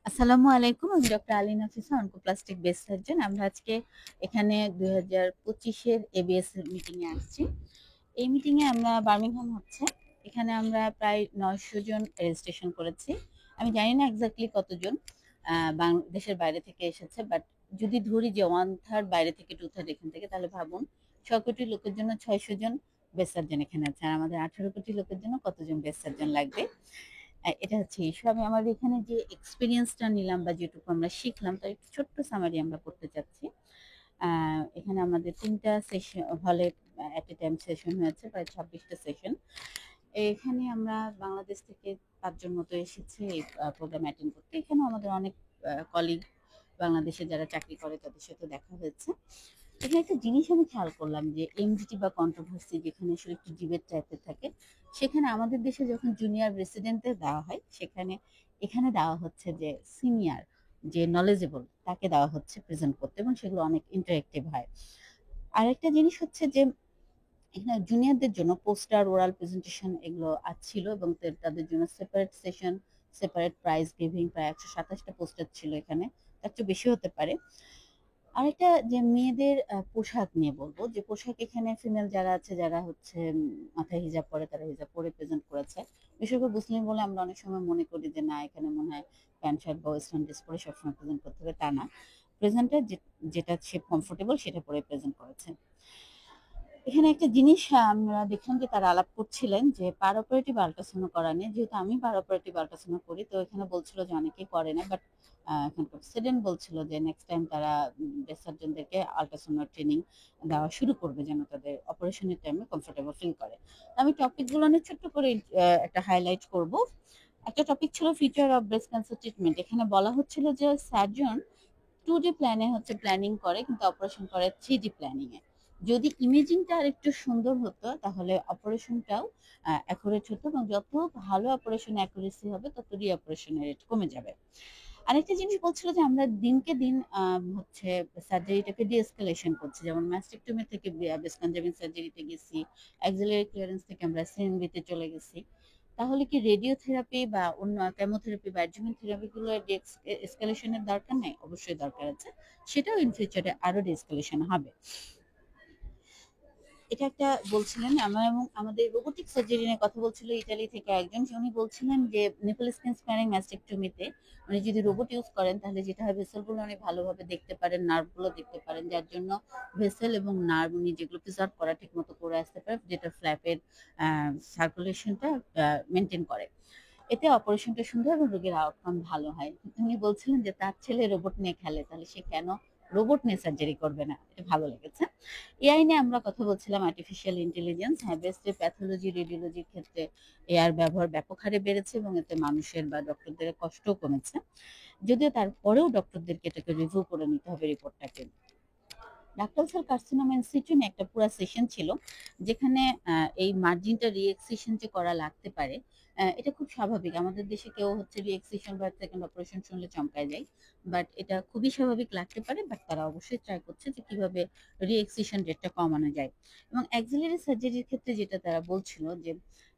আসসালামু আলাইকুম। আমি doctor Ali Nafisa, oncoplastic base surgeon. আমরা আজকে এখানে 2025-এর এবিএস মিটিং এ আসছি। এই মিটিং এ আমরা বার্মিংহাম হচ্ছে। এখানে আমরা প্রায় 900 জন রেজিস্ট্রেশন করেছি। আমি জানি না এক্স্যাক্টলি কতজন বাংলাদেশের বাইরে থেকে এসেছে, বাট যদি ধরি যে 1/3 বাইরে থেকে 2/3 এখান থেকে, তাহলে ভাবুন 6 কোটি লোকের জন্য 600 জন বেস সার্জন এখানে আছে। আর আমাদের 18 কোটি লোকের জন্য কতজন বেস সার্জন লাগবে? এটা হচ্ছে ইস্যু। আমি আমার এখানে যে এক্সপেরিয়েন্সটা নিলাম বা যেটুকু আমরা শিখলাম তার একটু ছোট্ট সামারি আমরা করতে চাচ্ছি। এখানে আমাদের 3টা সেশন হলে এট এ টাইম সেশন হয়েছে, প্রায় 26টা সেশন। এখানে আমরা বাংলাদেশ থেকে 5 জন মতো এসেছি এই প্রোগ্রাম অ্যাটেন্ড করতে। এখানেও আমাদের অনেক কলিগ বাংলাদেশে যারা চাকরি করে তাদের সাথে দেখা হয়েছে। এখানে একটা জিনিস আমি খেয়াল করলাম যে এমডিটি বা কন্ট্রোভার্সি যেখানে আসলে একটু ডিবেট টাইপের থাকে, সেখানে আমাদের দেশে যখন জুনিয়র রেসিডেন্টদের দেওয়া হয়, সেখানে এখানে দেওয়া হচ্ছে যে সিনিয়র, যে নলেজেবল, তাকে দেওয়া হচ্ছে প্রেজেন্ট করতে, এবং সেগুলো অনেক ইন্টারেক্টিভ হয়। আরেকটা জিনিস হচ্ছে যে এখানে জুনিয়রদের জন্য পোস্টার, ওরাল প্রেজেন্টেশন এগুলো ছিল, এবং তাদের জন্য separate session, separate prize giving, প্রায় 127টা পোস্টার ছিল এখানে, তার চেয়ে বেশি হতে পারে। আরেকটা যে মেয়েদের পোশাক নিয়ে বলবো, যে পোশাক এখানে ফিমেল যারা আছে, যারা হচ্ছে মাথায় হিজাব পরে, তারা হিজাব পরে প্রেজেন্ট করেছে। বিশেষ করে মুসলিম বলে আমরা অনেক সময় মনে করি যে না, এখানে মনে হয় প্যান্ট শার্ট বা ওয়েস্টার্ন ড্রেস পরে সবসময় প্রেজেন্ট করতে হবে, তা না। প্রেজেন্টার যেটা সে কমফোর্টেবল সেটা পরে প্রেজেন্ট করেছে। এখানে একটা জিনিস আমরা দেখলাম যে তারা আলাপ করছিলেন যে পার অপারেটিভ আল্ট্রাসাউন্ড করা নিয়ে। যেহেতু আমি পার অপারেটিভ আল্ট্রাসাউন্ড করি, তো এখানে বলছিল যে অনেকেই করে না, বাট এখানকার প্রেসিডেন্ট বলছিল যে নেক্সট টাইম তারা সার্জনদেরকে আল্ট্রাসাউন্ড ট্রেনিং দেওয়া শুরু করবে, যেন তাদের অপারেশনের টাইমে কমফোর্টেবল ফিল করে। আমি টপিকগুলো নিয়ে ছোট্ট করে একটা হাইলাইট করব। একটা টপিক ছিল feature of breast cancer treatment. এখানে বলা হচ্ছিল যে সার্জন 2D প্ল্যানে হচ্ছে প্ল্যানিং করে, কিন্তু অপারেশন করে 3D প্ল্যানিং এ। যদি ইমেজিংটা আরেকটু সুন্দর হতো, তাহলে অপারেশনটাও অ্যাকুরেট হতো, এবং যত ভালো অপারেশন অ্যাকুরেসি হবে, তত রি-অপারেশনের রেট কমে যাবে। আরেকটা জিনিস বলছিল যে আমরা দিনকে দিন হচ্ছে সার্জারিটাকে ডিএসকেলেশন করছি, যেমন ম্যাস্টেকটমি থেকে ব্রেস্ট কনজারভিং সার্জারিতে গেছি, অ্যাক্সিলারি ক্লিয়ারেন্স থেকে আমরা সিএনবিতে চলে গেছি। তাহলে কি রেডিওথেরাপি বা অন্য কেমোথেরাপি বা অ্যাডজুভেন্ট থেরাপিগুলো এসকেলেশনের দরকার নেই? অবশ্যই দরকার আছে। সেটাও ইন ফিউচারে আরো ডিএসকেলেশন হবে। এটা একটা বলছিলেন আমার, এবং আমাদের রোবোটিক সার্জারি নিয়ে কথা বলছিল ইতালি থেকে একজন। উনি বলছিলেন যে নিপল স্কিন স্প্যানিং ম্যাস্টেকটমিতে উনি যদি রোবট ইউজ করেন, তাহলে যেটা হয় ভেসেলগুলো অনেক ভালোভাবে দেখতে পারেন, নার্ভগুলো দেখতে পারেন, যার জন্য ভেসেল এবং নার্ভ উনি যেগুলো প্রিজার্ভ করা ঠিক মতো করে আসতে পারে, যেটা ফ্ল্যাপের সার্কুলেশনটা মেনটেন করে। এতে অপারেশনটা সুন্দর এবং রোগীর আউটকাম ভালো হয়। উনি বলছিলেন যে তার ছেলে রোবট নিয়ে খেলে, তাহলে সে কেন রোবট নিয়ে সার্জারি করবে না? এটা ভালো লেগেছে। এআই নিয়ে আমরা কথা বলছিলাম, আর্টিফিশিয়াল ইন্টেলিজেন্স। হ্যাঁ, ব্রেস্টের প্যাথোলজি, রেডিওলজির ক্ষেত্রে এআর ব্যবহার ব্যাপক হারে বেড়েছে, এবং এতে মানুষের বা ডক্টরদের কষ্টও কমেছে। যদিও তারপরেও ডক্টরদেরকে এটাকে রিভিউ করে নিতে হবে রিপোর্টটাকে। ডাক্তার সেল কার্সিনোমা ইনসিটু নিয়ে একটা পুরো সেশন ছিল, যেখানে এই মার্জিনটা রিএক্সিশন যে করা লাগতে পারে, এটা খুব স্বাভাবিক। আমাদের দেশে কেউ হচ্ছে রিএক্সিশন বা সেকেন্ড অপারেশন শুনলে চমকায় যায়, বাট এটা খুবই স্বাভাবিক লাগতে পারে। বাট তারা অবশ্যই ট্রাই করছে যে কিভাবে রিএক্সিশন রেটটা কমানো যায়। এবং অ্যাক্সিলারি সার্জারির ক্ষেত্রে যেটা তারা বলছিল যে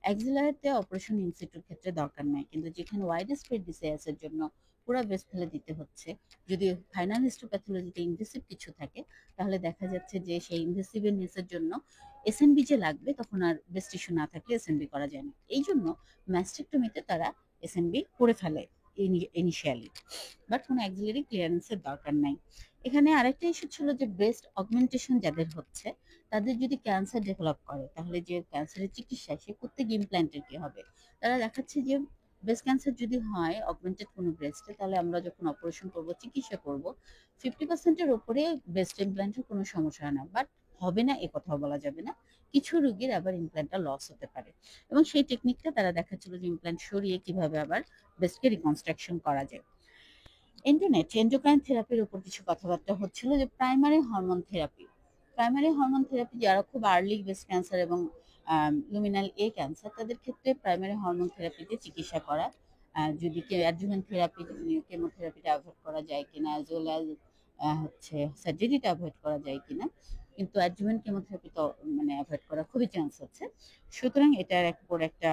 অ্যাক্সিলারিতে অপারেশন ইনসিটুর ক্ষেত্রে দরকার নাই, কিন্তু যেখানে ওয়াইড স্প্রেড ডিসিএসের জন্য পুরো ব্রেস্ট ফেলে দিতে হচ্ছে, যদি ফাইনাল হিস্টোপ্যাথোলজিতে ইনভেসিভ কিছু থাকে, তাহলে দেখা যাচ্ছে যে সেই ইনভেসিভের নেসের জন্য এসএনবি যে লাগবে, তখন আর ব্রেস্ট টিস্যু না থাকলে এসএনবি করা যায় না। এই জন্য ম্যাস্টেকটমিতে তারা এসএনবি করে ফেলে ইনিশিয়ালি, বাট কোনো অ্যাক্সিলারি ক্লিয়ারেন্সের দরকার নাই। এখানে আরেকটা ইস্যু ছিল যে ব্রেস্ট অগমেন্টেশন যাদের হচ্ছে, তাদের যদি ক্যান্সার ডেভেলপ করে, তাহলে যে ক্যান্সারের চিকিৎসা সে প্রত্যেক ইমপ্ল্যান্টের কি হবে? তারা দেখাচ্ছে যে ব্রেস্ট ক্যান্সার যদি হয় অগমেন্টেড কোনো ব্রেস্টে, তাহলে আমরা যখন অপারেশন করব, চিকিৎসা করব, 50%-এর উপরে ব্রেস্ট ইমপ্ল্যান্টের কোনো সমস্যা হয় না। বাট হবে না এ কথাও বলা যাবে না, কিছু রোগীর আবার ইমপ্ল্যান্টটা লস হতে পারে, এবং সেই টেকনিকটা তারা দেখাচ্ছিল যে ইমপ্ল্যান্ট সরিয়ে কিভাবে আবার ব্রেস্টকে রিকনস্ট্রাকশন করা যায়। এন্ডোক্রাইন থেরাপির উপর কিছু কথাবার্তা হচ্ছিল, যে প্রাইমারি হরমোন থেরাপি যারা খুব আর্লি ব্রেস্ট ক্যান্সার এবং লুমিনাল এ ক্যান্সার, তাদের ক্ষেত্রে প্রাইমারি হরমোন থেরাপিতে চিকিৎসা করা, যদি অ্যাডজুভেন্ট থেরাপি, কেমোথেরাপিটা অ্যাভয়েড করা যায় কিনা, অ্যাজ ওয়েল অ্যাজ হচ্ছে সার্জারিটা অ্যাভয়েড করা যায় কিনা, কিন্তু অ্যাডজুভেন্ট কেমোথেরাপি তো মানে অ্যাভয়েড করা খুবই চান্স আছে। সুতরাং এটার পর একটা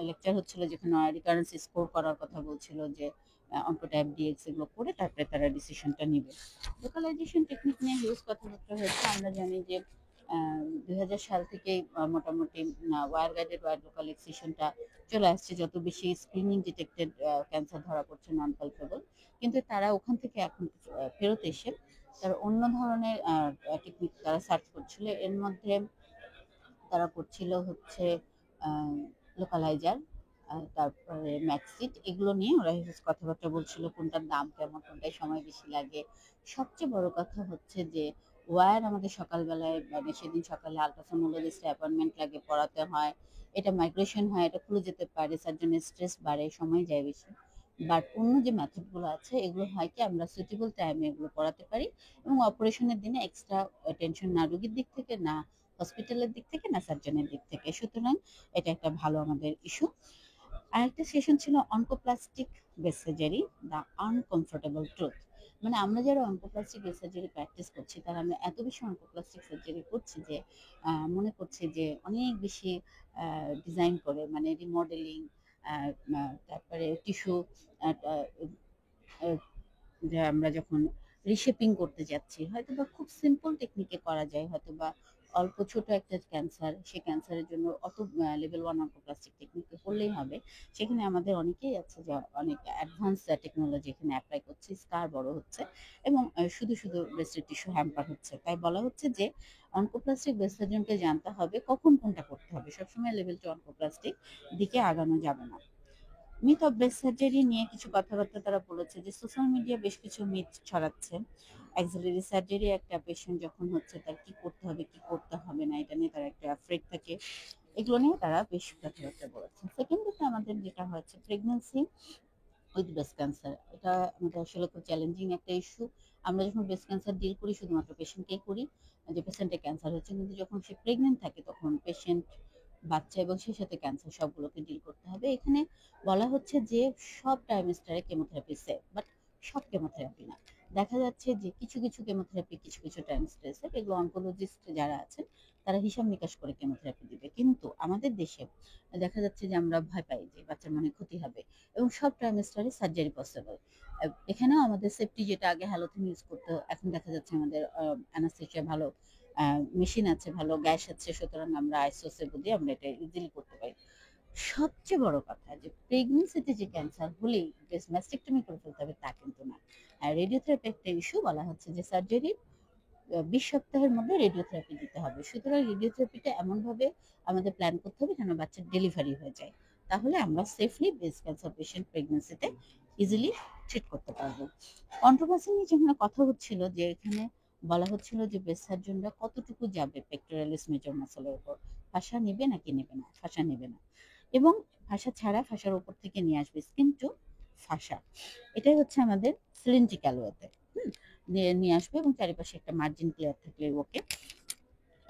লেকচার হচ্ছিল যেখানে রিকারেন্স স্কোর করার কথা বলছিল, যে অঙ্কোট্যাব ডিএক্স এগুলো করে তারপরে তারা ডিসিশনটা নিবে। লোকালাইজেশন টেকনিক নিয়ে হিউজ কথাবার্তা হয়েছে। আমরা জানি যে 2000 সাল থেকেই মোটামুটি ওয়্যার গাইডেড ওয়্যার লোকালাইজেশনটা চলে আসছে। যত বেশি স্ক্রিনিং ডিটেক্টেড ক্যান্সার ধরা পড়ছে নন পালপেবল, কিন্তু তারা ওখান থেকে এখন ফেরত এসে তারা অন্য ধরনের টেকনিক তারা সার্চ করছিল। এর মধ্যে তারা করছিল হচ্ছে লোকালাইজার, তারপরে ম্যাক্সিট, এগুলো নিয়ে ওরা হিউজ কথাবার্তা বলছিল, কোনটার দাম কেমন, কোনটায় সময় বেশি লাগে। সবচেয়ে বড় কথা হচ্ছে যে ওয়্যার আমাদের সকালবেলায় মানে সেদিন সকালে আলট্রাসোনোলজিস্ট অ্যাপয়েন্টমেন্ট লাগে, পড়াতে হয়, এটা মাইগ্রেশন হয়, এটা খুলে যেতে পারে, সার্জনের স্ট্রেস বাড়ে, সময় যায় বেশি। বাট অন্য যে মেথডগুলো আছে এগুলো হয় কি আমরা সুইটেবল টাইমে এগুলো পড়াতে পারি, এবং অপারেশনের দিনে এক্সট্রা টেনশন না রোগীর দিক থেকে, না হসপিটালের দিক থেকে, না সার্জনের দিক থেকে। সুতরাং এটা একটা ভালো আমাদের ইস্যু। আরেকটা সেশন ছিল oncoplastic base surgery, the uncomfortable truth. মানে আমরা যারা অনকোপ্লাস্টিক বেস সার্জারি প্র্যাকটিস করছি তারা আমরা এত বেশি অনকোপ্লাস্টিক সার্জারি করছি যে মনে করছে যে অনেক বেশি ডিজাইন করে, মানে রিমডেলিং, তারপরে টিস্যু, যে আমরা যখন রিশেপিং করতে যাচ্ছি হয়তো বা খুব সিম্পল টেকনিকে করা যায়, হয়তো বা অল্প ছোট একটা ক্যান্সার, সেই ক্যান্সারের জন্য অত লেভেল 1 অনকোপ্লাস্টিক টেকনিকে করলেই হবে। সেখানে আমাদের অনেকেই আছে যে অনেক অ্যাডভান্স টেকনোলজি এখানে অ্যাপ্লাই করছে, স্কার বড় হচ্ছে এবং শুধু শুধু ব্রেস্টের টিস্যু হ্যাম্পার হচ্ছে। তাই বলা হচ্ছে যে অনকোপ্লাস্টিক ব্রেস্ট সার্জনকে জানতে হবে কখন কোনটা করতে হবে, সবসময় লেভেল 2 অনকোপ্লাস্টিক দিকে আগানো যাবে না। মিথ অফ ব্রেস্ট সার্জারি নিয়ে কিছু কথাবার্তা তারা বলেছে, যে সোশ্যাল মিডিয়া বেশ কিছু মিথ ছড়াচ্ছে। অ্যাক্সিলারি সার্জারি একটা পেশেন্ট যখন হচ্ছে তার কি করতে হবে কি করতে হবে না এটা নিয়ে তার একটা অ্যাফ্রেড থাকে, এগুলো নিয়ে তারা বেশ কথাবার্তা বলেছে। সেকেন্ড দিকে আমাদের যেটা হচ্ছে প্রেগনেন্সি উইথ ব্রেস্ট ক্যান্সার, এটা আমাদের আসলে খুব চ্যালেঞ্জিং একটা ইস্যু। আমরা যখন ব্রেস্ট ক্যান্সার ডিল করি শুধুমাত্র পেশেন্টকেই করি, যে পেশেন্টের ক্যান্সার হচ্ছে, কিন্তু যখন সে প্রেগনেন্ট থাকে তখন পেশেন্ট, বাচ্চা এবং সেই সাথে ক্যান্সার সবগুলোকে ডিল করতে হবে। এখানে বলা হচ্ছে যে সব টাইমিস্টারে কেমোথেরাপি সেফ, বাট সব কেমোথেরাপি না। দেখা যাচ্ছে যে কিছু কিছু কেমোথেরাপি কিছু কিছু টাইমিস্টারে সেফ, এগুলো অনকোলজিস্ট যারা আছেন তারা হিসাব নিকাশ করে কেমোথেরাপি দিবে। কিন্তু আমাদের দেশে দেখা যাচ্ছে যে আমরা ভয় পাই যে বাচ্চার মনে ক্ষতি হবে, এবং সব ট্রাইমেস্টারে সার্জারি পসিবল। এখানেও আমাদের সেফটি, যেটা আগে হ্যালোথিন ইউজ করতে, এখন দেখা যাচ্ছে আমাদের অ্যানাস্থেশিয়া ভালো মেশিন আছে, ভালো গ্যাস আছে, সুতরাং আমরা আইসোসেবো দিয়ে আমরা এটা ইজিলি করতে পারি। সবচেয়ে বড় কথা যে প্রেগনেন্সিতে যে ক্যান্সার হলেই ব্রেস্ট ম্যাস্টেক্টমি করে ফেলতে হবে তা কিন্তু না। আর রেডিওথেরাপি একটা ইস্যু, বলা হচ্ছে যে সার্জারি 20 সপ্তাহের মধ্যে রেডিওথেরাপি দিতে হবে। সুতরাং রেডিওথেরাপিটা এমনভাবে আমাদের প্ল্যান করতে হবে যেন বাচ্চার ডেলিভারি হয়ে যায়, তাহলে আমরা সেফলি ব্রেস্ট ক্যান্সার পেশেন্ট প্রেগনেন্সিতে ইজিলি ট্রিট করতে পারবো। কন্ট্রোভার্সি নিয়ে যেখানে কথা হচ্ছিল, যে এখানে বলা হচ্ছিল যে ব্রেস্ট সার্জনরা কতটুকু যাবে পেক্টোরালিস মেজর মাসলের উপর, ফাঁসা নেবে নাকি নেবে না, ফাঁসা নেবে না, এবং ফাঁসা ছাড়া ফাঁসার উপর থেকে নিয়ে আসবে স্কিন টু ফাঁসা। এটাই হচ্ছে আমাদের সিলিন্ড্রিক্যাল ওয়েতে নিয়ে আসবে, এবং চারিপাশে একটা মার্জিন ক্লিয়ার থাকলে ওকে।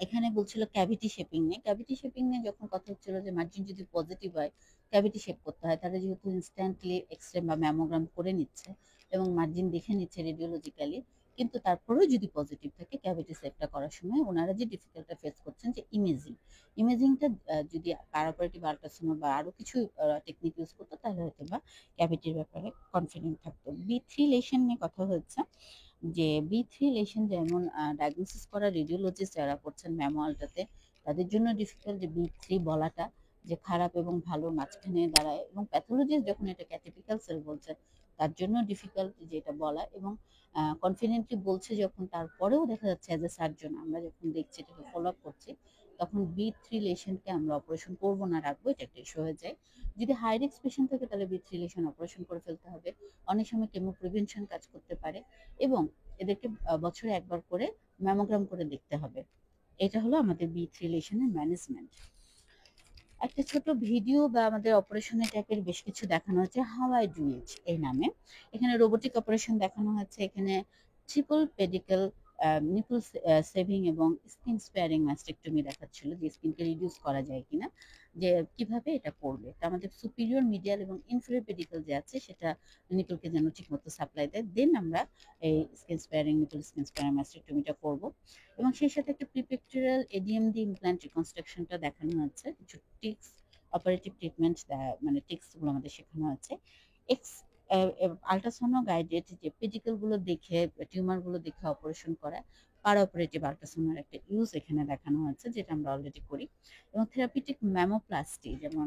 এখানে বলছিল ক্যাভিটি শেপিং নিয়ে, ক্যাভিটি শেপিং নিয়ে যখন কথা হচ্ছিল যে মার্জিন যদি পজিটিভ হয় ক্যাভিটি শেপ করতে হয়, তাহলে যেহেতু ইনস্ট্যান্টলি এক্সরে বা ম্যামোগ্রাম করে নিচ্ছে এবং মার্জিন দেখে নিচ্ছে রেডিওলজিক্যালি, কিন্তু তারপরেও যদি পজিটিভ থাকে ক্যাভিটি শেপটা করার সময় ওনারা যে ডিফিকাল্টটা ফেস করছেন যে ইমেজিংটা যদি পারাপারেটিভ আল্ট্রাসাউন্ড বা আরো কিছু টেকনিক ইউজ করতো তাহলে হয়তো বা ক্যাভিটির ব্যাপারে কনফিডেন্ট থাকতো। B3 লেশন নিয়ে কথা হচ্ছে, যে B3 লেশন যেমন ডায়াগনোসিস করা রেডিওলজিস্ট যারা করছেন ম্যানুয়ালটাতে তাদের জন্য ডিফিকাল্ট, যে B3 বলাটা যে খারাপ এবং ভালো মাঝখানে দাঁড়ায়, এবং প্যাথোলজিস্ট যখন এটাকে অ্যাটিপিক্যাল সেল বলছে তার জন্য ডিফিকাল্ট যেটা বলা, এবং কনফিডেন্টলি বলছে যখন, তারপরেও দেখা যাচ্ছে অ্যাজ এ সার্জন আমরা যখন দেখছি এটাকে ফলো আপ করছি তখন B3 লেশনকে আমরা অপারেশন করবো না রাখবো, এটা একটা ইস্যু হয়ে যায়। যদি হাই রিস্ক পেশেন্ট থাকে তাহলে B3 লেশন অপারেশন করে ফেলতে হবে। অনেক সময় কেমো প্রিভেনশন কাজ করতে পারে, এবং এদেরকে বছরে একবার করে ম্যামোগ্রাম করে দেখতে হবে। এটা হলো আমাদের B3 লেশনের ম্যানেজমেন্ট। একটা ছোট ভিডিও বা আমাদের অপারেশনের টাইপের বেশ কিছু দেখানো হচ্ছে, হাউ আই ডু ইট এই নামে। এখানে রোবোটিক অপারেশন দেখানো হচ্ছে, এখানে ট্রিপল পেডিকেল নিপল সেভিং এবং স্কিন স্পেয়ারিং ম্যাস্টেকটমি দেখাচ্ছিল, যে স্কিনকে রিডিউস করা যায় কিনা, যে কিভাবে এটা করবে। তো আমাদের সুপিরিয়র, মিডিয়াল এবং ইনফেরিয়র পেডিকেল যে আছে সেটা নিপলকে যেন ঠিকমতো সাপ্লাই দেয়, দেন আমরা এই skin sparing, nipple skin sparing ম্যাস্টেকটমিটা করব। এবং সেই সাথে একটা প্রিপেকচুরাল এডিএমডি ইমপ্ল্যান্ট রিকনস্ট্রাকশনটা দেখানো হচ্ছে, কিছু টিক্স, অপারেটিভ ট্রিটমেন্ট, মানে টিক্সগুলো আমাদের শেখানো হচ্ছে। এক্স আল্ট্রাসাউন্ড গাইডেড যে পেডিকেল গুলো দেখে, টিউমার গুলো দেখে অপারেশন করা, পারা অপারেটিভ আল্ট্রাসাউন্ডের একটা ইউজ এখানে দেখানো হচ্ছে, যেটা আমরা অলরেডি করি। এবং থেরাপিউটিক ম্যামোপ্লাস্টি, যেমন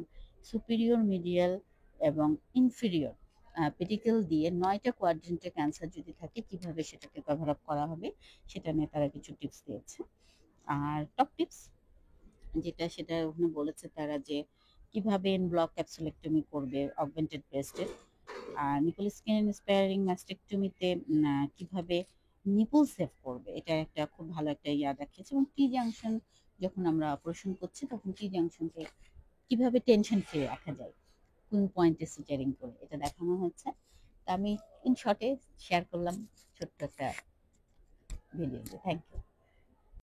সুপিরিয়র, মিডিয়াল এবং ইনফিরিয়র পেডিকেল দিয়ে 9টা কোয়াড্রেন্টে ক্যান্সার যদি থাকে কিভাবে সেটাকে কভার আপ করা হবে, সেটা নিয়ে তারা কিছু টিপস দিয়েছে। আর টপ টিপস যেটা, সেটা ওখানে বলেছে তারা যে কিভাবে এন ব্লক ক্যাপসুলেক্টমি করবে অগমেন্টেড ব্রেস্টের, আর নিপল স্কিন স্পেয়ারিং ম্যাস্টেকটমিতে কিভাবে নিপল সেভ করবে, এটা একটা খুব ভালো একটা ইয়া দেখিয়েছে। এবং টি জাংশন যখন আমরা অপারেশন করছি তখন টি জাংশনকে কিভাবে টেনশন ফ্রি রাখা যায়, কোন পয়েন্টে সিজারিং করে, এটা দেখানো হচ্ছে। তা আমি ইন শর্টে শেয়ার করলাম ছোট্ট একটা ভিডিও। Thank you.